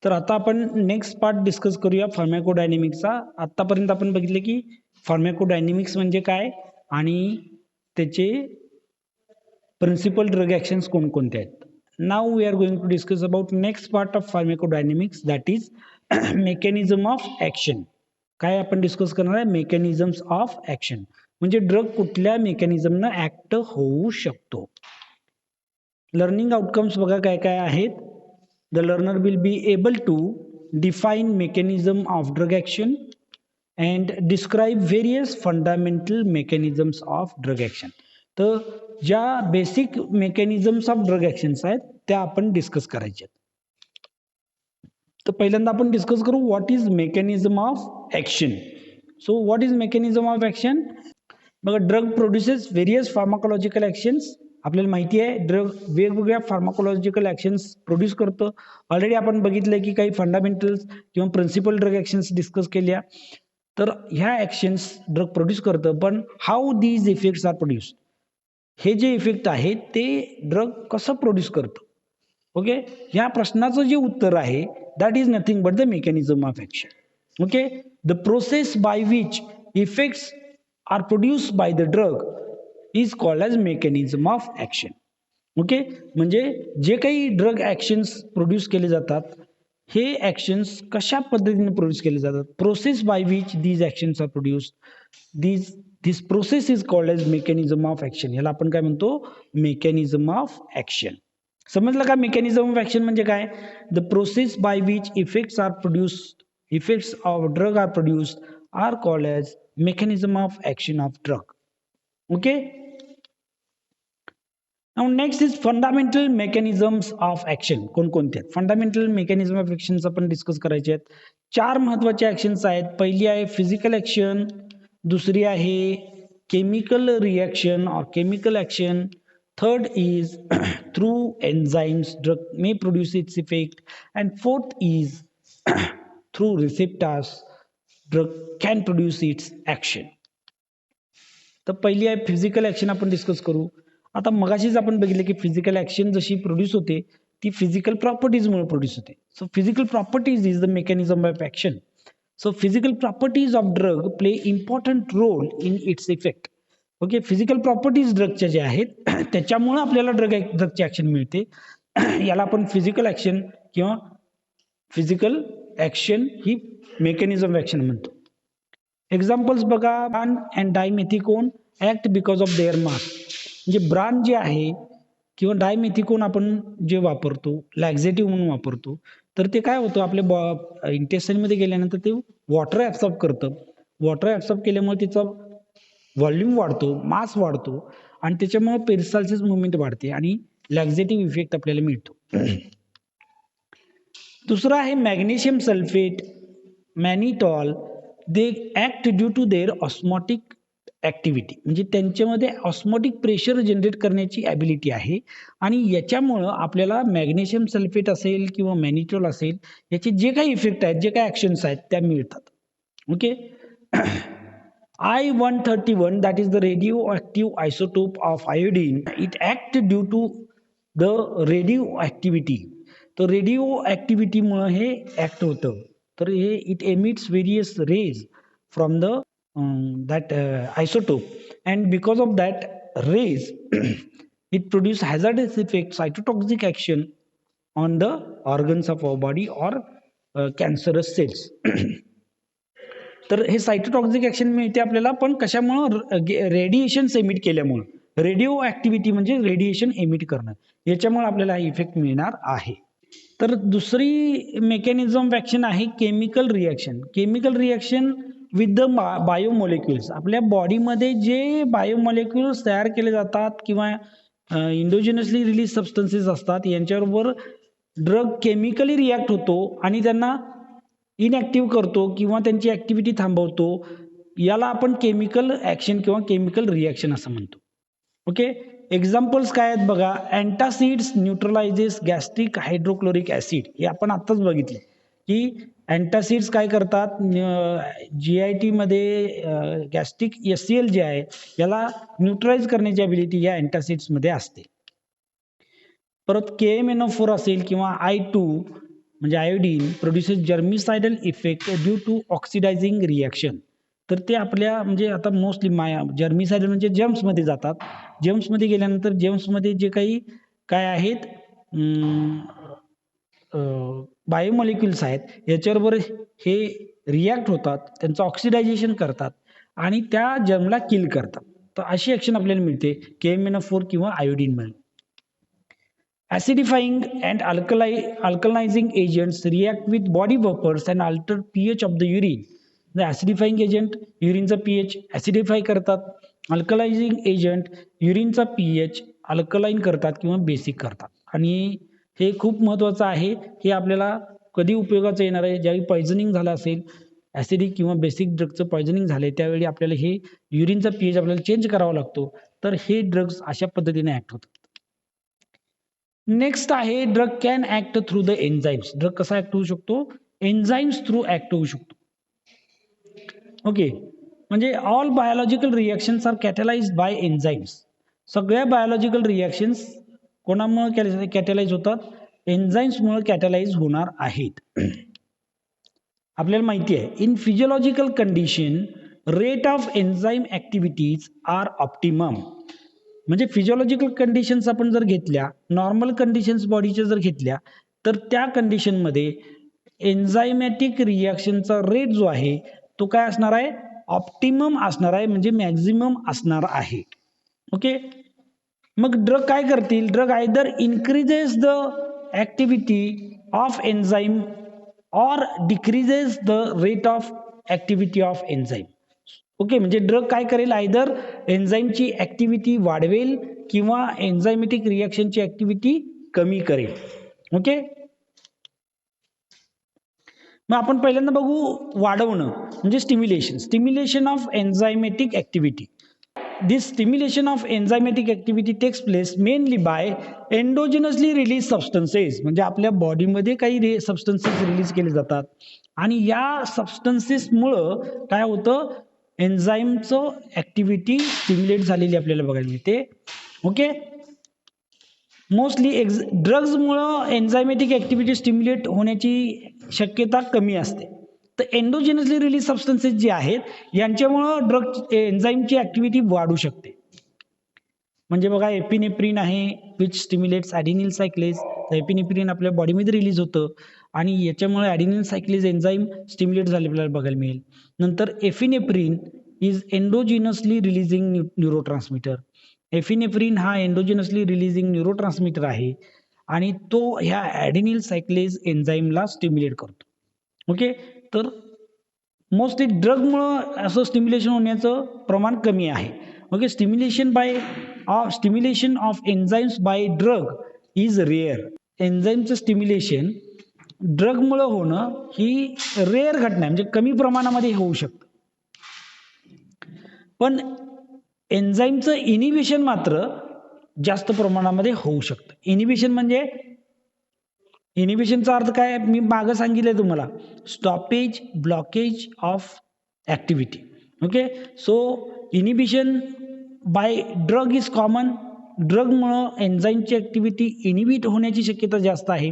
तर आता आपण नेक्स्ट पार्ट डिस्कस करूया फार्माकोडायनेमिक्सचा. आतापर्यंत आपण बघितले की फार्माकोडायनेमिक्स म्हणजे काय आणि त्याचे प्रिन्सिपल ड्रग ॲक्शन्स कोणकोणते आहेत. नाव we are going to discuss about next part of pharmacodynamics, that is mechanism of action. काय आपण डिस्कस करणार आहे? मेकॅनिझम्स ऑफ ॲक्शन म्हणजे ड्रग कुठल्या मेकॅनिझमनं ॲक्ट होऊ शकतो. लर्निंग आउटकम्स बघा काय काय आहेत. The learner will be able to define mechanism of drug action and describe various fundamental mechanisms of drug action. तर ज्या basic mechanisms of drug actions आहेत त्या आपण डिस्कस करायच्या. तर पहिल्यांदा आपण डिस्कस करू what is mechanism of action. So what is mechanism of action? बघा, drug produces various pharmacological actions. आपल्याला माहिती आहे ड्रग वेगवेगळ्या फार्माकोलॉजिकल ॲक्शन्स प्रोड्यूस करतं. ऑलरेडी आपण बघितलं की काही फंडामेंटल्स किंवा प्रिन्सिपल ड्रग ॲक्शन्स डिस्कस केल्या. तर ह्या ॲक्शन्स ड्रग प्रोड्यूस करतं, पण how these effects are produce, हे जे इफेक्ट आहेत ते ड्रग कसं प्रोड्यूस करतं. ओके, ह्या प्रश्नाचं जे उत्तर आहे that is nothing but the mechanism of action. Okay, the process by which effects are produced by the drug is called as mechanism of action. Okay, म्हणजे जे काही ड्रग ॲक्शन्स प्रोड्यूस केले जातात हे ॲक्शन्स कशा पद्धतीने प्रोड्यूस केले जातात. Process by which these actions are produced, this process is called as mechanism of action. याला आपण काय म्हणतो? Mechanism of action. समजलं का? मेकॅनिझम ऑफ ॲक्शन म्हणजे काय? The process by which effects are produced, effects of drug are produced are called as mechanism of action of drug. Okay, now next is fundamental mechanisms of action. कोणकोणते आहेत fundamental mechanism of actions आपण discuss करायचे आहेत. 4 महत्वाचे actions आहेत. पहिली आहे physical action, दुसरी आहे केमिकल रिॲक्शन और chemical action, third is through enzymes drug may produce its effect, and fourth is through receptors drug can produce it's action. तर पहिली आहे फिजिकल ॲक्शन आपण डिस्कस करू. आता मगाशीच आपण बघितलं की फिजिकल ॲक्शन जशी प्रोड्यूस होते ती फिजिकल प्रॉपर्टीजमुळे प्रोड्यूस होते. So physical properties is the mechanism of action. So physical properties of drug play important role in its effect. Okay, physical properties ड्रगच्या ज्या आहेत त्याच्यामुळे आपल्याला ड्रगची ॲक्शन मिळते. याला आपण फिजिकल ॲक्शन किंवा फिजिकल ॲक्शन ही मेकॅनिझम ॲक्शन म्हणतो. एक्झाम्पल्स बघा, bran and dimethicone act because of their mass. म्हणजे ब्रान जे आहे किंवा डायमेथिकोन आपण जे वापरतो लॅक्झेटिव्ह म्हणून वापरतो, तर ते काय होतं आपल्या इंटेस्टाईनमध्ये गेल्यानंतर ते वॉटर ॲब्सॉर्ब करतं. वॉटर ॲब्सॉर्ब केल्यामुळे तिचा व्हॉल्यूम वाढतो, मास वाढतो आणि त्याच्यामुळे पेरिस्टाल्सिस मुवमेंट वाढते आणि लॅक्झेटिव्ह इफेक्ट आपल्याला मिळतो. दुसरा आहे magnesium sulphate, mannitol. They act due to their osmotic activity. म्हणजे त्यांच्यामध्ये ऑस्मॉटिक प्रेशर जनरेट करण्याची ॲबिलिटी आहे आणि याच्यामुळं आपल्याला मॅग्नेशियम सल्फेट असेल किंवा मॅनिटॉल असेल याचे जे काही इफेक्ट आहेत, जे काही ॲक्शन्स आहेत त्या मिळतात. Okay, I-131 that is the radioactive isotope of iodine, it act due to the radioactivity. तर रेडिओ ॲक्टिव्हिटीमुळे हे ॲक्ट होतं. तर हे it emits various rays from the that isotope, and because of that rays it produce hazardous effect, cytotoxic action on the organs of our body or cancerous cells. तर हे सायटोटॉक्सिक action मिळते आपल्याला, पण कशामुळं? रेडिएशन्स एमिट केल्यामुळं. Radio activity म्हणजे radiation emit करणं, याच्यामुळे आपल्याला हा इफेक्ट मिळणार आहे. तर दुसरी मेकॅनिझम ऑफ ॲक्शन आहे chemical reaction. Chemical reaction with the biomolecules. आपल्या बॉडीमध्ये जे बायोमॉलिक्युल्स तयार केले जातात किंवा इंडोजिनसली रिलीज सबस्टन्सेस असतात यांच्याबरोबर ड्रग केमिकली रिॲक्ट होतो आणि त्यांना इनॲक्टिव्ह करतो किंवा त्यांची ॲक्टिव्हिटी थांबवतो. याला आपण केमिकल ॲक्शन किंवा केमिकल रिॲक्शन असं म्हणतो. ओके, एक्झाम्पल्स काय आहेत बघा. अँटासिड्स न्यूट्रलायझेस गॅस्ट्रिक हायड्रोक्लोरिक ॲसिड. हे आपण आत्ताच बघितले की अँटासिड्स काय करतात, GIT मध्ये गॅस्ट्रिक HCl जे आहे याला न्यूट्रलाइज करण्याची ॲबिलिटी या अँटासिड्समध्ये असते. परत KMNO4 असेल किंवा I2 म्हणजे iodine produces germicidal effect due to oxidising reaction. तर ते आपल्या म्हणजे आता मोस्टली जर्मिसायडल म्हणजे जर्म्समध्ये जातात. जर्म्समध्ये गेल्यानंतर जर्म्समध्ये जे काही काय आहेत बायोमॉलिक्युल्स आहेत याच्याबरोबर हे रिॲक्ट होतात, त्यांचं ऑक्सिडायझेशन करतात आणि त्या जर्मला किल करतात. तर अशी ॲक्शन आपल्याला मिळते KMnO4 किंवा आयोडीनमुळे. Acidifying and alkalizing agents react with body vapors and alter pH of the urine. The acidifying agent युरिनचा pH acidify करतात. अल्कलायझिंग एजंट युरिनचा pH अल्कलाइन करतात किंवा बेसिक करतात. आणि हे खूप महत्त्वाचं आहे. हे आपल्याला कधी उपयोगाचं येणार आहे, ज्यावेळी पॉयझनिंग झालं असेल, ॲसिडिक किंवा बेसिक ड्रगचं पॉयझनिंग झालंय त्यावेळी आपल्याला हे युरिनचा pH आपल्याला चेंज करावा लागतो. तर हे ड्रग्स अशा पद्धतीने ऍक्ट होतात. नेक्स्ट आहे drug can act through the enzymes. Drug कसा ऍक्ट होऊ शकतो? एन्झाईम्स थ्रू ऍक्ट होऊ शकतो. ओके, म्हणजे all biological reactions are catalysed by enzymes. सगळ्या बायोलॉजिकल रिॲक्शन्स कोणामुळे कॅटलाइज होतात? एन्झाईम्समुळे कॅटलाइज होणार आहेत. आपल्याला माहिती आहे in physiological condition rate of enzyme activities are optimum. म्हणजे फिजिओलॉजिकल कंडिशन्स आपण जर घेतल्या, नॉर्मल कंडिशन्स बॉडीच्या जर घेतल्या, तर त्या कंडिशनमध्ये एन्झायमॅटिक रिॲक्शनचा रेट जो आहे तो काय असणार आहे? ऑप्टिमम असणार आहे, म्हणजे मॅक्झिमम असणार आहे. ओके, मग ड्रग काय करतील? Drug either increases the activity of enzyme or decreases the rate of activity of enzyme. Okay, म्हणजे ड्रग काय करेल? आयदर एन्झाईमची ऍक्टिव्हिटी वाढवेल किंवा एन्झायमॅटिक रिॲक्शनची ऍक्टिव्हिटी कमी करेल. ओके, मग आपण पहिल्यांदा बघू वाढवणं म्हणजे stimulation. Stimulation of enzymatic activity. This stimulation of enzymatic activity takes place mainly by endogenously released substances. म्हणजे आपल्या बॉडीमध्ये काही सबस्टन्सेस रिलीज केले जातात आणि या सबस्टन्सेसमुळं काय होतं? एन्झाईमचं ऍक्टिव्हिटी स्टिम्युलेट झालेली आपल्याला बघायला मिळते. Okay, mostly ड्रग्समुळं enzymatic activity stimulate होण्याची शक्यता कमी असते. तर एंडोजेनसली रिलीज सबस्टन्सेस जे आहेत यांच्यामुळं ड्रग एन्झाईमची ऍक्टिव्हिटी वाढू शकते. म्हणजे बघा एपिनेफ्रिन आहे विच स्टिम्युलेट्स ॲडिनिल सायक्लेज. तर एपिनेफ्रिन आपल्या बॉडीमध्ये रिलीज होतं आणि याच्यामुळे ॲडिनिल सायक्लेज एन्झाईम स्टिम्युलेट झाले आपल्याला बघायला मिळेल. नंतर epinephrine is endogenously releasing neurotransmitter. Epinephrine हा एंडोजिनसली रिलीजिंग न्यूरोट्रान्समीटर आहे आणि तो ह्या ॲडिनिल सायक्लेज एन्झाईमला स्टिम्युलेट करतो. ओके, तर मोस्टली ड्रगमुळं असं स्टिम्युलेशन होण्याचं प्रमाण कमी आहे. Okay, stimulation of enzymes by drug is rare. एन्झाईमचं स्टिम्युलेशन ड्रगमुळं होणं ही रेअर घटना आहे, म्हणजे कमी प्रमाणामध्ये होऊ शकतं. पण एन्झाईमचं इनिबिशन मात्र जास्त प्रमाणामध्ये होऊ शकतं. इनिबिशन म्हणजे इनिबिशनचा अर्थ काय? मी मागं सांगितलंय तुम्हाला, stoppage blockage of activity. Okay, so inhibition by drug is common. ड्रगमुळं एन्झाईमची ऍक्टिव्हिटी इनिबिट होण्याची शक्यता जास्त आहे.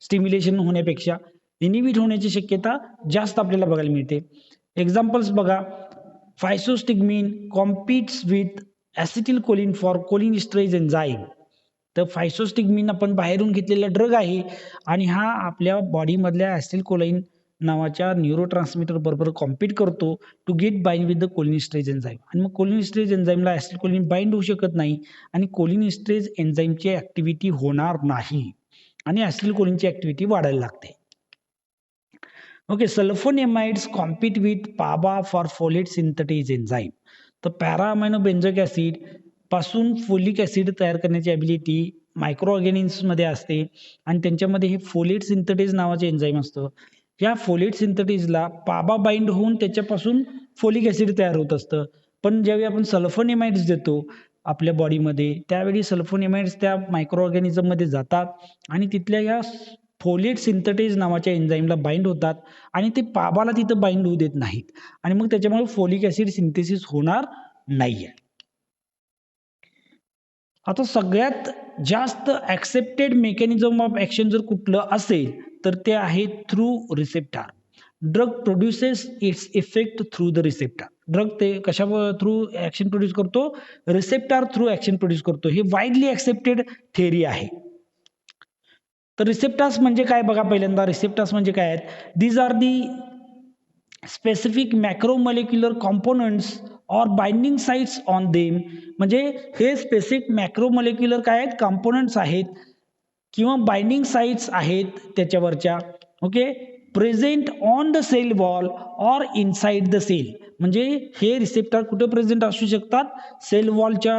स्टिम्युलेशन होण्यापेक्षा इनिबिट होण्याची शक्यता जास्त आपल्याला बघायला मिळते. एक्झाम्पल्स बघा, फायसोस्टिग्मिन कॉम्पिट्स विथ ॲसिटिलकोलिन फॉर कोलिनिस्टरेज एन्झाईम. तर फायसोस्टिग्मिन आपण बाहेरून घेतलेला ड्रग आहे आणि हा आपल्या बॉडीमधल्या ॲसिटिलकोलाइन नावाच्या न्यूरोट्रान्समीटर बरोबर कॉम्पीट करतो to get bind with the cholinesterase enzyme. आणि मग कोलिनिस्टरेज एन्झाईमला ॲसिटिलकोलिन बाइंड होऊ शकत नाही आणि कोलिनिस्टरेज एन्झाईमची ऍक्टिव्हिटी होणार नाही आणि ॲसिटिलकोलिनची ऍक्टिव्हिटी वाढायला लागते. Okay, sulphonamides compete with PABA for folate synthetase enzyme. तर पॅरा अमायनो बेन्झोइक ऍसिड पासून फोलिक ऍसिड तयार करण्याची ॲबिलिटी मायक्रो ऑर्गॅनिझम्समध्ये असते आणि त्यांच्यामध्ये हे फोलेट सिंथेटेज नावाचे एन्झाईम असतं. या फोलेट सिंथेटेजला पाबा बाइंड होऊन त्याच्यापासून फोलिक ऍसिड तयार होत असतं. पण ज्यावेळी आपण सल्फोनेमाइड्स देतो आपल्या बॉडीमध्ये त्यावेळी सल्फोनेमाइड्स त्या मायक्रो ऑर्गॅनिझममध्ये जातात आणि तिथल्या या फोलेट सिंथेटेज नावाच्या एन्झाईमला बाइंड होतात आणि ते पाबाला तिथं बाइंड होऊ देत नाहीत आणि मग त्याच्यामुळे फोलिक ऍसिड सिंथेसिस होणार नाहीये. आता सगळ्यात जास्त ऍक्सेप्टेड मेकॅनिझम ऑफ ऍक्शन जर कुठलं असेल तर ते आहे through receptor. Drug produces its effect through the receptor. Drug ते कशा थ्रू ऍक्शन प्रोड्यूस करतो? रिसेप्टर थ्रू ऍक्शन प्रोड्यूस करतो. हे वाईडली ऍक्सेप्टेड थेअरी आहे. तर रिसेप्टर्स म्हणजे काय बघा पहिल्यांदा. रिसेप्टर्स म्हणजे काय आहेत? These are the specific macromolecular components or binding sites on them. म्हणजे हे स्पेसिफिक मॅक्रोमॉलिक्युलर काय आहेत? कॉम्पोनंट्स आहेत किंवा बाइंडिंग साइट्स आहेत त्याच्यावरच्या. Okay, present on the cell wall or inside the cell. म्हणजे हे रिसेप्टर कुठे प्रेझेंट असू शकतात? सेल वॉलच्या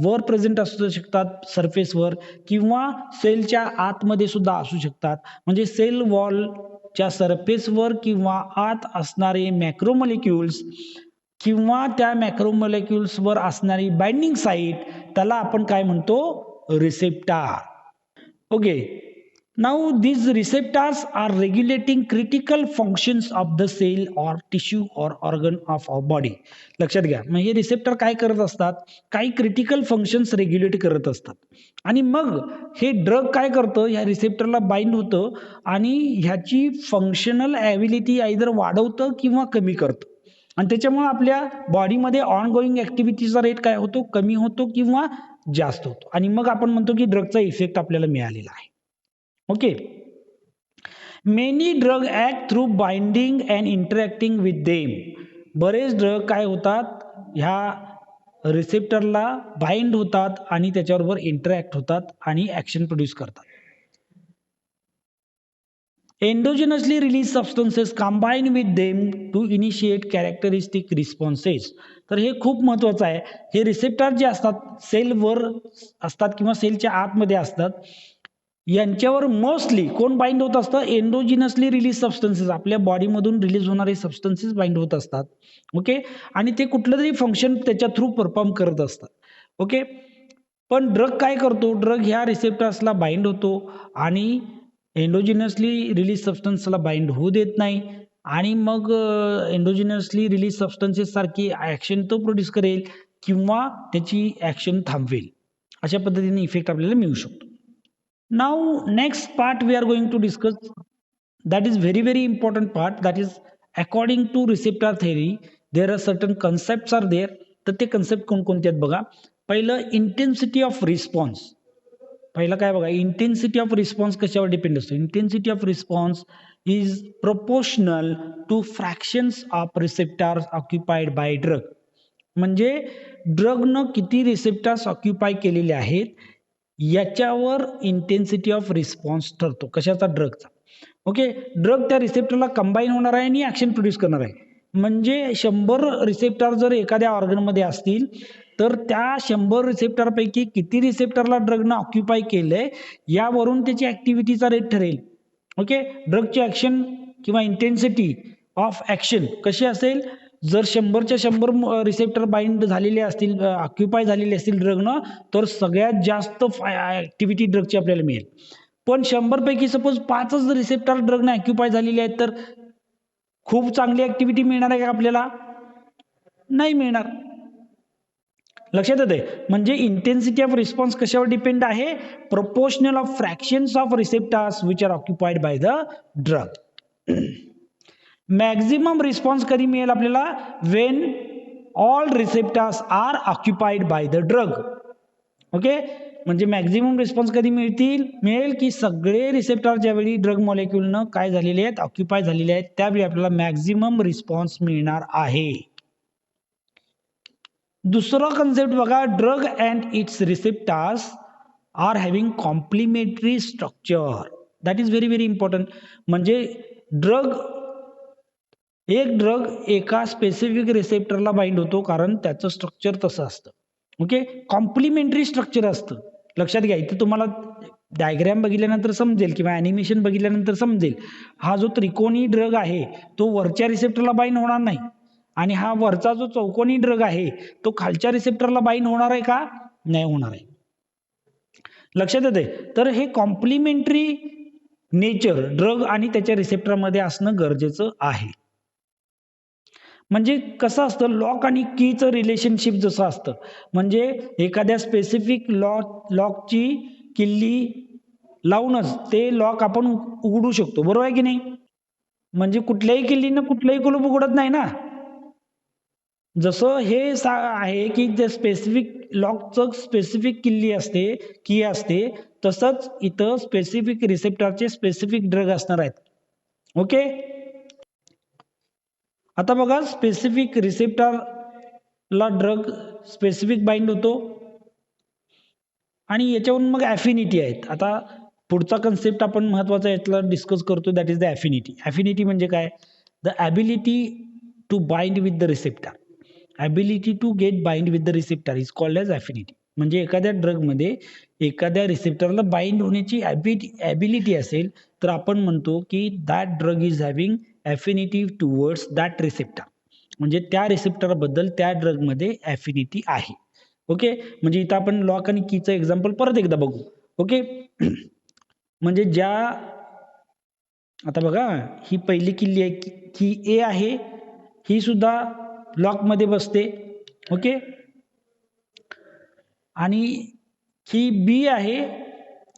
वर प्रेझेंट असू शकतात, सरफेसवर, किंवा सेलच्या आतमध्ये सुद्धा असू शकतात. म्हणजे सेल वॉलच्या सरफेसवर किंवा आत असणारे मॅक्रोमॉलिक्युल्स किंवा त्या मॅक्रोमॉलिक्युल्सवर असणारी बाइंडिंग साइट, त्याला आपण काय म्हणतो? Receptor. Okay, now these receptors are regulating critical functions of the cell or tissue or organ of our body. लक्षात घ्या, मग हे रिसेप्टर काय करत असतात? काही क्रिटिकल फंक्शन्स रेग्युलेट करत असतात. आणि मग हे ड्रग काय करतं? या रिसेप्टरला बाइंड होतं आणि ह्याची फंक्शनल ॲबिलिटी आयदर वाढवतं किंवा कमी करतं. आणि त्याच्यामुळे आपल्या बॉडीमध्ये ऑनगोईंग ऍक्टिव्हिटीचा रेट काय होतो? कमी होतो किंवा जास्त होतो. आणि मग आपण म्हणतो की ड्रगचा इफेक्ट आपल्याला मिळालेला आहे. Okay, many drug act through binding and interacting with them. बरेच ड्रग काय होतात? ह्या रिसेप्टरला बाइंड होतात आणि त्याच्याबरोबर इंटरॅक्ट होतात आणि ऍक्शन प्रोड्यूस करतात. Endogenously released substances combine with them to initiate characteristic responses. तर हे खूप महत्वाचं आहे. हे रिसेप्टर जे असतात सेलवर असतात किंवा सेलच्या आतमध्ये असतात, यांच्यावर मोस्टली कोण बाइंड होत असतं? Endogenously release substances. आपल्या बॉडीमधून रिलीज होणारे सबस्टन्सेस बाइंड होत असतात. ओके, आणि ते कुठलं तरी फंक्शन त्याच्या थ्रू परफॉर्म करत असतात. ओके, पण ड्रग काय करतो? ड्रग ह्या रिसेप्टर्सला बाइंड होतो आणि एंडोजिनसली रिलीज सबस्टन्सला बाइंड होऊ देत नाही आणि मग एंडोजिनसली रिलीज सबस्टन्सेस सारखी ऍक्शन तो प्रोड्यूस करेल किंवा त्याची ऍक्शन थांबवेल. अशा पद्धतीने इफेक्ट आपल्याला मिळू शकतो. Now next part we are going to discuss, that is very very important part, that is according to receptor theory there are certain concepts are there. तर ते कन्सेप्ट कोणकोणते आहेत बघा. पहिलं, इंटेन्सिटी ऑफ रिस्पॉन्स. पहिलं काय बघा, इंटेन्सिटी ऑफ रिस्पॉन्स कशावर डिपेंड असतो? Intensity of response is proportional to fractions of receptors occupied by drug. म्हणजे ड्रगनं किती रिसेप्टर्स ऑक्युपाय केलेले आहेत याच्यावर इंटेन्सिटी ऑफ रिस्पॉन्स ठरतो. कशाचा? ड्रगचा. ओके, ड्रग त्या रिसेप्टरला कंबाईन होणार आहे आणि ऍक्शन प्रोड्यूस करणार आहे. म्हणजे 100 रिसेप्टर जर एखाद्या ऑर्गनमध्ये असतील तर त्या 100 रिसेप्टरपैकी किती रिसेप्टरला ड्रगनं ऑक्युपाय केलंय यावरून त्याची ऍक्टिव्हिटीचा रेट ठरेल. ओके, ड्रगची ऍक्शन किंवा इंटेन्सिटी ऑफ ऍक्शन कशी असेल? जर 100च्या 100 रिसेप्टर बाइंड झालेले असतील, ऑक्युपाय झालेले असतील ड्रगनं, तर सगळ्यात जास्त ऍक्टिव्हिटी ड्रगची आपल्याला मिळेल. पण 100 पैकी सपोज 5च रिसेप्टर ड्रगने ऑक्युपाय झालेले आहेत तर खूप चांगली ऍक्टिव्हिटी मिळणार आहे का आपल्याला? नाही मिळणार. लक्षात येते? म्हणजे इंटेन्सिटी ऑफ रिस्पॉन्स कशावर डिपेंड आहे? Proportional of fractions of receptors which are occupied by the drug. Maximum response कधी मिळेल आपल्याला? When all receptors are occupied by the drug. Okay, म्हणजे मॅक्झिमम रिस्पॉन्स कधी मिळेल की सगळे रिसेप्टर ज्यावेळी ड्रग मॉलिक्युलनं काय झालेले आहेत? ऑक्युपाय झालेले आहेत, त्यावेळी आपल्याला मॅक्झिमम रिस्पॉन्स मिळणार आहे. दुसरा कन्सेप्ट बघा, drug and its receptors are having complementary structure. That is very very important. म्हणजे एक ड्रग एका स्पेसिफिक रिसेप्टरला बाइंड होतो कारण त्याचं स्ट्रक्चर तसं असतं. ओके, कॉम्प्लिमेंटरी स्ट्रक्चर असतं. लक्षात घ्या, इथे तुम्हाला डायग्राम बघितल्यानंतर समजेल किंवा ॲनिमेशन बघितल्यानंतर समजेल, हा जो त्रिकोणी ड्रग आहे तो वरच्या रिसेप्टरला बाइंड होणार नाही आणि हा वरचा जो चौकोनी ड्रग आहे तो खालच्या रिसेप्टरला बाइंड होणार आहे का? नाही होणार आहे. लक्षात येते? तर हे कॉम्प्लिमेंटरी नेचर ड्रग आणि त्याच्या रिसेप्टरमध्ये असणं गरजेचं आहे. म्हणजे कसं असतं, लॉक आणि कीचं रिलेशनशिप जसं असतं, म्हणजे एखाद्या स्पेसिफिक लॉकची किल्ली लावूनच ते लॉक आपण उघडू शकतो, बरोबर आहे की नाही? म्हणजे कुठल्याही किल्लीनं कुठलंही कुलूप उघडत नाही ना. जसं हे आहे की जे स्पेसिफिक लॉकचं स्पेसिफिक किल्ली असते, की असते, तसंच इथं स्पेसिफिक रिसेप्टरचे स्पेसिफिक ड्रग असणार आहेत. ओके. आता बघा, स्पेसिफिक रिसेप्टरला ड्रग स्पेसिफिक बाइंड होतो आणि याच्यावरून मग ॲफिनिटी आहेत. आता पुढचा कन्सेप्ट आपण महत्वाचा यातला डिस्कस करतो, that is the affinity. Affinity म्हणजे काय? The ability to bind with the receptor. Ability to get bind with the receptor is called as affinity. म्हणजे एखाद्या ड्रगमध्ये एखाद्या रिसेप्टरला बाइंड होण्याची ॲबिलिटी असेल तर आपण म्हणतो की that drug is having affinity towards that receptor. म्हणजे त्या रिसेप्टरबद्दल त्या ड्रगमध्ये ॲफिनिटी आहे. ओके. म्हणजे इथं आपण लॉक आणि कीचं एक्झाम्पल परत एकदा बघू. ओके. म्हणजे ज्या, आता बघा, ही पहिली किल्ली आहे, की ए आहे, ही सुद्धा लॉकमध्ये बसते. ओके. आणि ही बी आहे,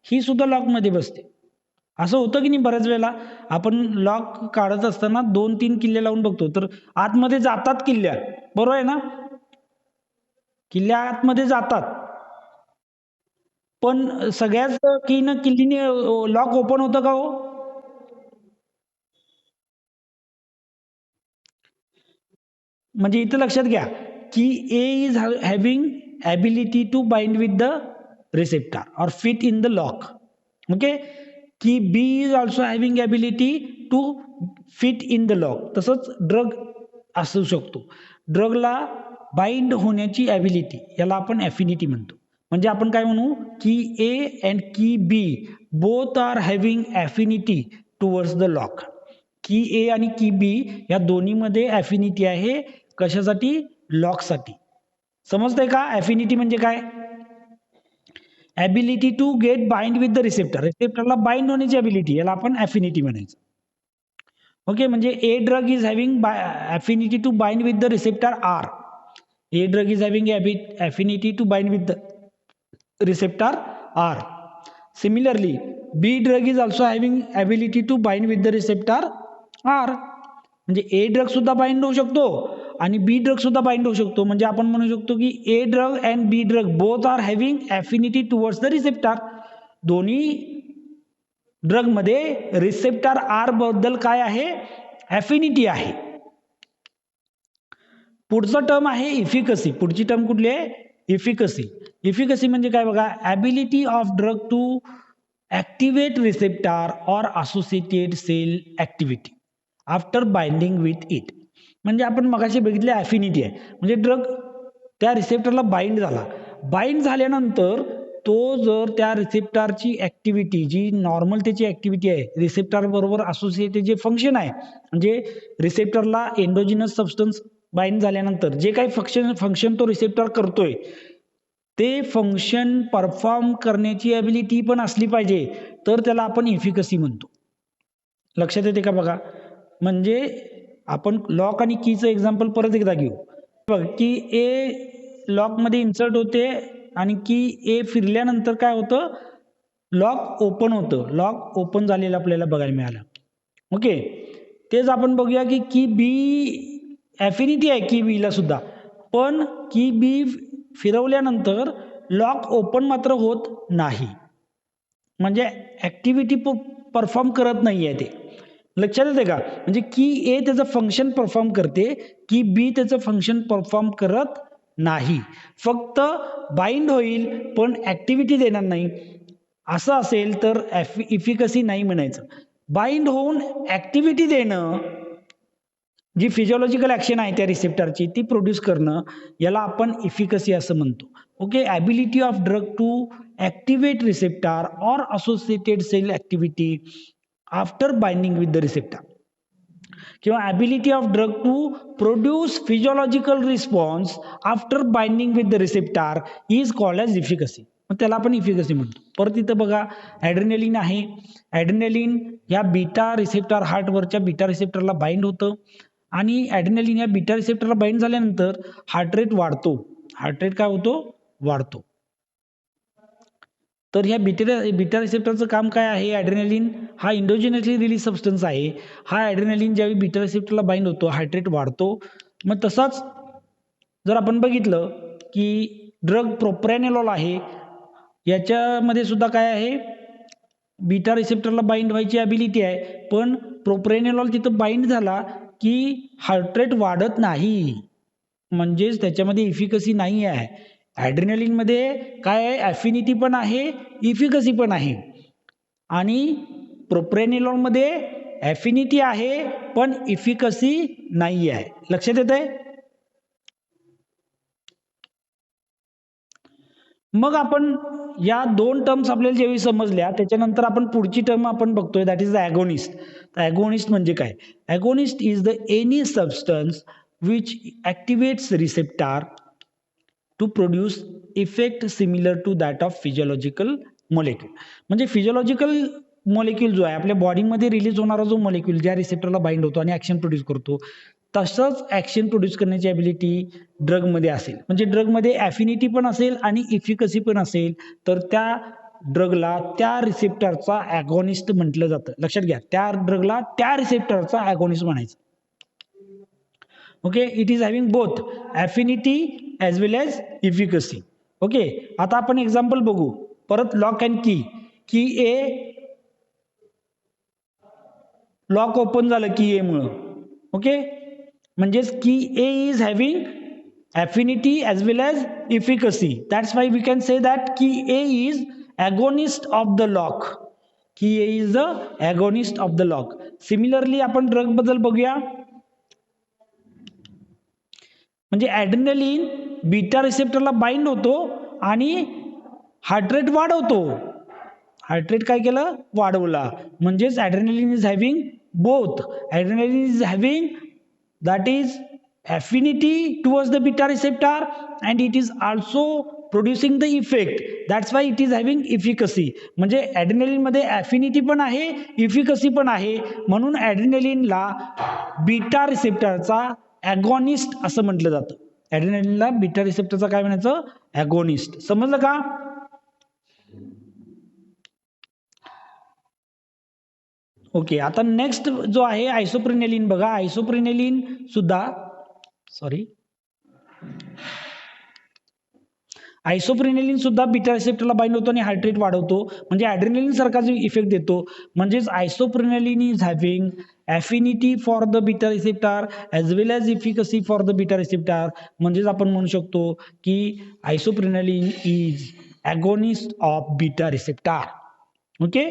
ही सुद्धा लॉकमध्ये बसते. असं होतं की नाही, बऱ्याच वेळेला आपण लॉक काढत असताना 2-3 किल्ले लावून बघतो, तर आतमध्ये जातात किल्ल्या, बरोबर आहे ना? किल्ल्या आतमध्ये जातात, पण सगळ्याच किल्लीने लॉक ओपन होतं का हो? म्हणजे इथं लक्षात घ्या key A is having ability to bind with the receptor और fit in the lock. Okay. Key B is also having ability to fit in the lock. तसंच ड्रग असू शकतो. ड्रगला बाइंड होण्याची ॲबिलिटी, याला आपण ॲफिनिटी म्हणतो. म्हणजे आपण काय म्हणू की A and key B both are having affinity towards the lock. Key A आणि की बी या दोन्हीमध्ये ॲफिनिटी आहे. कशासाठी? लॉकसाठी. समजतंय का ॲफिनिटी म्हणजे काय? Ability to get bind with the receptor. रिसेप्टरला बाइंड होण्याची ॲबिलिटी, याला आपण ॲफिनिटी म्हणायचं. ओके. म्हणजे a drug is having affinity to bind with the receptor R. A drug is having affinity to bind with the receptor R. Similarly, B drug is also having ability to bind with the receptor R. म्हणजे a drug सुद्धा bind होऊ शकतो आणि बी drug सुद्धा bind होऊ शकतो. म्हणजे आपण म्हणू शकतो की A drug and B drug both are having affinity towards the receptor. दोन्ही ड्रग मध्ये रिसेप्टर आर बद्दल काय आहे? ॲफिनिटी आहे. पुढचं टर्म आहे इफिकसी. पुढची टर्म कुठली आहे? इफिकसी. इफिकसी म्हणजे काय बघा, ability of drug to activate receptor or associated cell activity after binding with it. म्हणजे आपण मगाशी बघितले ॲफिनिटी आहे, म्हणजे ड्रग त्या रिसेप्टरला बाइंड झाला. बाइंड झाल्यानंतर तो जर त्या रिसेप्टरची ॲक्टिव्हिटी, जी नॉर्मल त्याची ॲक्टिव्हिटी आहे, रिसेप्टर बरोबर असोसिएटेड जे फंक्शन आहे, म्हणजे रिसेप्टरला एन्डोजिनस सबस्टन्स बाइंड झाल्यानंतर जे काही फंक्शन तो रिसेप्टर करतोय, ते फंक्शन परफॉर्म करण्याची ॲबिलिटी पण असली पाहिजे, तर त्याला आपण इफिकसी म्हणतो. लक्षात येते का बघा? म्हणजे आपण लॉक आणि कीचं एक्झाम्पल परत एकदा घेऊ. बघ, की ए लॉकमध्ये इन्सर्ट होते आणि की ए फिरल्यानंतर काय होतं? लॉक ओपन होतं. लॉक ओपन झालेलं आपल्याला बघायला मिळालं. ओके. तेच आपण बघूया की बी ॲफिनिटी आहे की बीला सुद्धा, पण की बी फिरवल्यानंतर लॉक ओपन मात्र होत नाही. म्हणजे ॲक्टिव्हिटी परफॉर्म करत नाही आहे ते. लक्षात येते का? म्हणजे की ए त्याचं फंक्शन परफॉर्म करते, की बी त्याचं फंक्शन परफॉर्म करत नाही. फक्त बाइंड होईल पण ॲक्टिव्हिटी देणार नाही. असं असेल तर इफिकसी नाही म्हणायचं. बाइंड होऊन ॲक्टिव्हिटी देणं, जी फिजिओलॉजिकल ॲक्शन आहे त्या रिसेप्टरची ती प्रोड्यूस करणं, याला आपण इफिकसी असं म्हणतो. Okay. Ability of drug to activate receptor or associated cell activity after binding with the receptor, किंवा ability of drug to produce physiological response after binding with the receptor is called as efficacy. मग त्याला आपण efficacy म्हणतो. परत इथं बघा, ॲड्रेनलिन आहे. ॲड्रेनलिन या बीटा रिसेप्टर, हार्टवरच्या बीटा रिसेप्टरला बाइंड होतं आणि ॲड्रेनलिन या बीटा रिसेप्टरला बाइंड झाल्यानंतर हार्ट रेट वाढतो. हार्ट रेट काय होतो? वाढतो. तर ह्या बीटा रिसेप्टरचं काम काय आहे? ॲड्रेनालिन हा इंडोजिनसली रिलीज सबस्टन्स आहे. हा ॲड्रेनालिन ज्यावेळी बीटा रिसेप्टरला बाइंड होतो, हार्ट रेट वाढतो. मग तसाच जर आपण बघितलं की ड्रग प्रोप्रॅनिलॉल आहे, याच्यामध्ये सुद्धा काय आहे? बीटा रिसेप्टरला बाइंड व्हायची ॲबिलिटी आहे, पण प्रोप्रेनिलॉल तिथं बाइंड झाला की हार्ट रेट वाढत नाही, म्हणजेच त्याच्यामध्ये इफिकसी नाही आहे. ॲड्रेनालिनमध्ये काय आहे? ॲफिनिटी पण आहे, इफिकसी पण आहे. आणि प्रोप्रेनिलॉलमध्ये ॲफिनिटी आहे पण इफिकसी नाही आहे. लक्षात येत आहे? मग आपण या दोन टर्म्स आपल्याला जेव्हा समजल्या त्याच्यानंतर आपण पुढची टर्म आपण बघतोय, that is the agonist. Agonist म्हणजे काय? Agonist is the any substance which activates receptor to produce effect similar to that of physiological molecule. म्हणजे फिजिओलॉजिकल मॉलिक्यूल जो आहे आपल्या बॉडीमध्ये रिलीज होणारा जो मॉलिक्यूल ज्या रिसेप्टरला बाइंड होतो आणि ॲक्शन प्रोड्यूस करतो, तसंच ॲक्शन प्रोड्यूस करण्याची ॲबिलिटी ड्रगमध्ये असेल. म्हणजे ड्रगमध्ये ॲफिनिटी पण असेल आणि इफिकसी पण असेल, तर त्या ड्रगला त्या रिसेप्टरचा ॲगोनिस्ट म्हटलं जातं. लक्षात घ्या, त्या ड्रगला त्या रिसेप्टरचा ॲगोनिस्ट म्हणायचं. Okay, it is having both affinity as well as efficacy. Okay, आता आपण एक्झाम्पल बघू. परत लॉक अँड की ए लॉक ओपन झालं की ए मुळे. ओके, म्हणजेच की A is having affinity as well as efficacy. That's why we can say that key A is agonist of the lock. Key A is the agonist of the lock. Similarly आपण drug बद्दल बघूया. म्हणजे adrenaline beta रिसेप्टरला bind होतो आणि heart rate वाढवतो. Heart rate काय केलं? वाढवला. म्हणजेच adrenaline is having both. Adrenaline is having that is affinity towards the beta receptor and it is also producing the effect. That's why it is having efficacy. म्हणजे adrenaline मध्ये ॲफिनिटी पण आहे, efficacy पण आहे, म्हणून ॲड्रेनालिनला बीटा रिसेप्टरचा ॲगोनिस्ट असं म्हटलं जातं. ॲड्रेनालिनला बीटा रिसेप्टरचा काय म्हणायचं? ॲगोनिस्ट. समजलं का? ओके, आता नेक्स्ट जो आहे आयसोप्रिनेलिन बघा. आयसोप्रिनेलिन सुद्धा आयसोप्रिनेलिन सुद्धा बीटा रिसेप्टरला बाइंड होतो आणि हार्ट रेट वाढवतो. म्हणजे ॲड्रेनालिन सारखा जो इफेक्ट देतो. म्हणजेच isoprenaline is having affinity for the beta receptor as well as efficacy for the beta receptor. म्हणजेच आपण म्हणू शकतो की isoprenaline is agonist of beta receptor. Okay,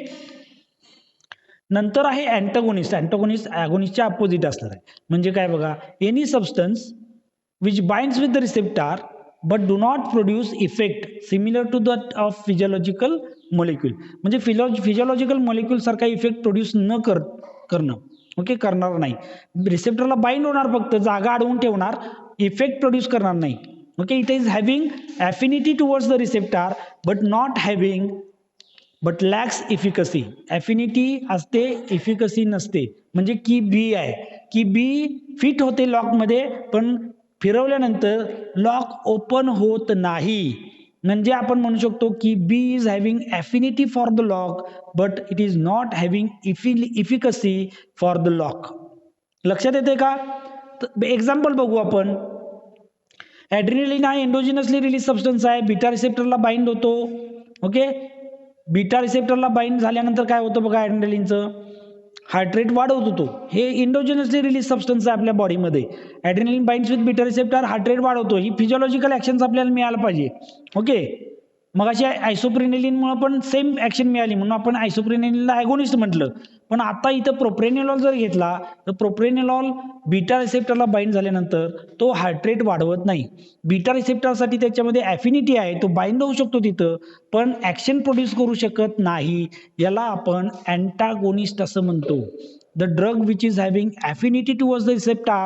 नंतर आहे अँटागोनिस्ट. अँटागोनिस्ट ॲगोनिस्टच्या अपोजिट असणार आहे. म्हणजे काय बघा, any substance which binds with the receptor but do not produce effect similar to that of physiological molecule. म्हणजे फिजिओलॉजिकल मॉलिक्यूल सारखा इफेक्ट प्रोड्यूस न करणं. ओके, करणार नाही. रिसेप्टरला बाइंड होणार, फक्त जागा अडवून ठेवणार, इफेक्ट प्रोड्यूस करणार नाही. Okay, it is having affinity towards the receptor but not having but lacks efficacy. Affinity असते, इफिकसी नसते. म्हणजे की बी आहे, की बी फिट होते लॉकमध्ये, पण फिरवल्यानंतर लॉक ओपन होत नाही. म्हणजे आपण म्हणू शकतो की B is having affinity for the lock but it is not having efficacy for the lock. लक्षात येते का? एक्झाम्पल बघू आपण. ॲड्रेनालिन हा एंडोजिनसली रिलीज सबस्टन्स आहे, बीटा रिसेप्टरला बाइंड होतो. ओके, बीटा रिसेप्टरला बाइंड झाल्यानंतर काय होतं बघा, ॲड्रेनालिनचं हार्ट रेट वाढवतो तो. हे इंडोजिनसली रिलीज सबस्टन्स आहे आपल्या बॉडीमध्ये. Adrenaline binds with beta receptor, heart rate वाढवतो. ही फिजिओलॉजिकल ॲक्शन्स आपल्याला मिळायला पाहिजे. ओके, मग अशी आयसोप्रिनेलिनमुळे पण सेम ॲक्शन मिळाली म्हणून आपण आयसोप्रिनेलिनला ॲगोनिस्ट म्हटलं. पण आता इथं प्रोप्रेनिलॉल जर घेतला तर प्रोप्रेनिलॉल बीटा रिसेप्टरला बाइंड झाल्यानंतर तो हार्ट रेट वाढवत नाही. बीटा रिसेप्टरसाठी त्याच्यामध्ये ॲफिनिटी आहे, तो बाइंड होऊ शकतो तिथं, पण ॲक्शन प्रोड्यूस करू शकत नाही. याला आपण अँटागोनिस्ट असं म्हणतो. The drug which is having affinity towards the receptor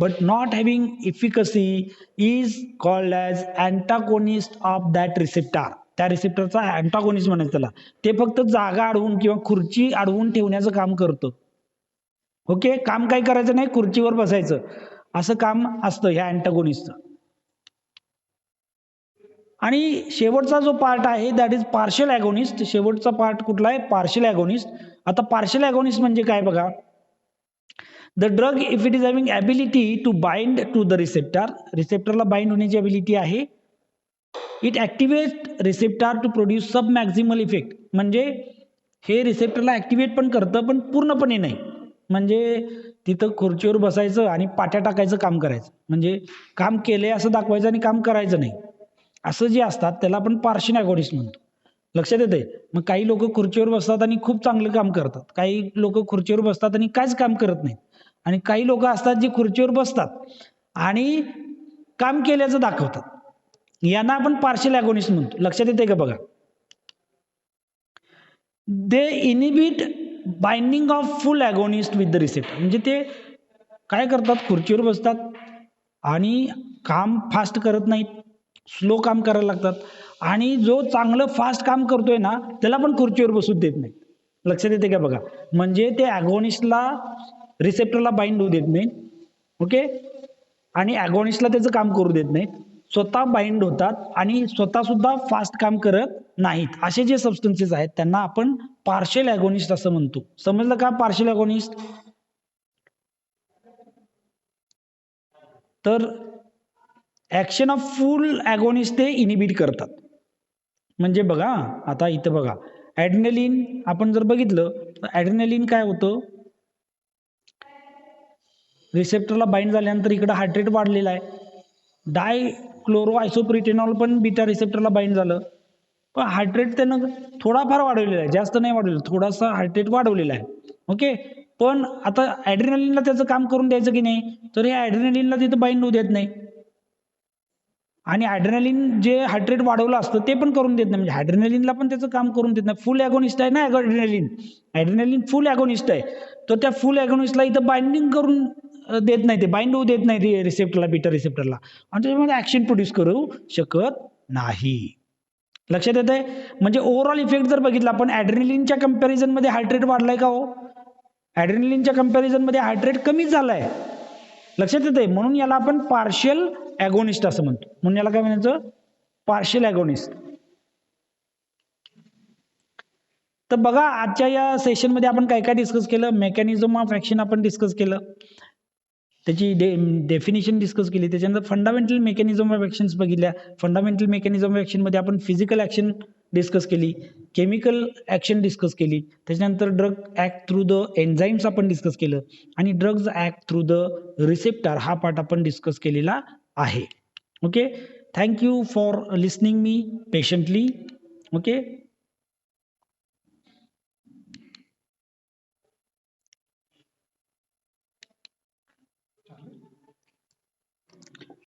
but not having efficacy is called as antagonist of that receptor. त्या रिसेप्टरचा अँटागोनिस्ट म्हणायचं त्याला. ते फक्त जागा अडवून किंवा खुर्ची अडवून ठेवण्याचं काम करतं. ओके, काम काय करायचं नाही, खुर्चीवर बसायचं, असं काम असतं ह्या अँटागोनिस्टचं. आणि शेवटचा जो पार्ट आहे दॅट इज पार्शियल ॲगोनिस्ट. शेवटचा पार्ट कुठला आहे? Partial agonist. आता पार्शियल ॲगोनिस्ट म्हणजे काय बघा, the drug if it is having ability to bind to the receptor, रिसेप्टरला बाइंड होण्याची ॲबिलिटी आहे. It activate receptor to produce sub maximal effect, म्हणजे हे रिसेप्टरला ॲक्टिवेट पण करतं पण पूर्णपणे नाही. म्हणजे तिथं खुर्चीवर बसायचं आणि पाट्या टाकायचं काम करायचं, म्हणजे काम केले असं दाखवायचं आणि काम करायचं नाही, असं जे असतात त्याला आपण पार्शियल ॲगोनिस्ट म्हणतो. लक्षात येते? मग काही लोक खुर्चीवर बसतात आणि खूप चांगलं काम करतात, काही लोक खुर्चीवर बसतात आणि काहीच काम करत नाहीत, आणि काही लोक असतात जे खुर्चीवर बसतात आणि काम केल्याचं दाखवतात, यांना आपण पार्शियल ॲगोनिस्ट म्हणतो. लक्षात येते का बघा? They inhibit binding of full agonist with the receptor, म्हणजे ते काय करतात, खुर्चीवर बसतात आणि काम फास्ट करत नाहीत, स्लो काम करायला लागतात, आणि जो चांगलं फास्ट काम करतोय ना त्याला पण खुर्चीवर बसू देत नाही. लक्षात येते का बघा? म्हणजे ते ॲगोनिस्टला रिसेप्टरला बाइंड होऊ देत नाही, ओके, आणि ॲगोनिस्टला त्याचं काम करू देत नाहीत, स्वतः बाइंड होतात आणि स्वतः सुद्धा फास्ट काम करत नाहीत. असे जे सबस्टन्सेस आहेत त्यांना आपण पार्शियल ॲगोनिस्ट असं म्हणतो. समजलं का पार्शियल ॲगोनिस्ट? तर ॲक्शन ऑफ फुल ॲगोनिस्ट ते इनिबिट करतात. म्हणजे बघा, आता इथं बघा, ॲड्रेनलिन आपण जर बघितलं तर ॲड्रेनलिन काय होतं, रिसेप्टरला बाइंड झाल्यानंतर इकडं हार्ट रेट वाढलेला आहे, डायक्लोरो आयसोप्रिटेनॉल पण बीटा रिसेप्टरला बाइंड झालं, पण हार्ट रेट त्यानं थोडाफार वाढवलेला आहे, जास्त नाही वाढवलेला, थोडासा हार्ट रेट वाढवलेला आहे, ओके. पण आता ॲड्रेनलिनला त्याचं काम करून द्यायचं की नाही, तर हे ॲड्रेनलिनला तिथं बाइंड होऊ देत नाही, आणि ॲड्रेनलिन जे हार्ट रेट वाढवलं असतं ते पण करून देत नाही, म्हणजे ॲड्रेनलिनला पण त्याचं काम करून देत नाही. फुल ॲगोनिस्ट आहे ना ॲड्रेनलिन, ॲड्रेनलिन फुल ॲगोनिस्ट आहे, तर त्या फुल ॲगोनिस्टला इथं बाइंडिंग करून देत नाही, ते बाइंड होऊ देत नाही रिसेप्टरला, बीटा रिसेप्टरला, आणि त्याच्यामध्ये ॲक्शन प्रोड्यूस करू शकत नाही. लक्षात येत आहे? म्हणजे ओव्हरऑल इफेक्ट जर बघितला आपण, ॲड्रेनलिनच्या कंपॅरिझनमध्ये हार्ट रेट वाढलाय का हो? ॲड्रेनलिनच्या कंपॅरिझनमध्ये हार्ट रेट कमीच झालाय. लक्षात येते? म्हणून याला आपण पार्शियल ॲगोनिस्ट असं म्हणतो. म्हणून याला काय म्हणायचं? Partial agonist. तर बघा, आजच्या या सेशनमध्ये आपण काय काय डिस्कस केलं? मेकॅनिझम ऑफ ॲक्शन आपण डिस्कस केलं, त्याची डेफिनेशन डिस्कस केली, त्याच्यानंतर फंडामेंटल मेकॅनिझम ऑफ ॲक्शन्स बघितल्या. फंडामेंटल मेकॅनिझम ऑफ ॲक्शनमध्ये आपण फिजिकल ॲक्शन डिस्कस केली, केमिकल ॲक्शन डिस्कस केली, त्याच्यानंतर drug act through the enzymes आपण डिस्कस केलं, आणि drugs act through the receptor हा पार्ट आपण डिस्कस केलेला आहे. Okay, thank you for listening me patiently. Okay.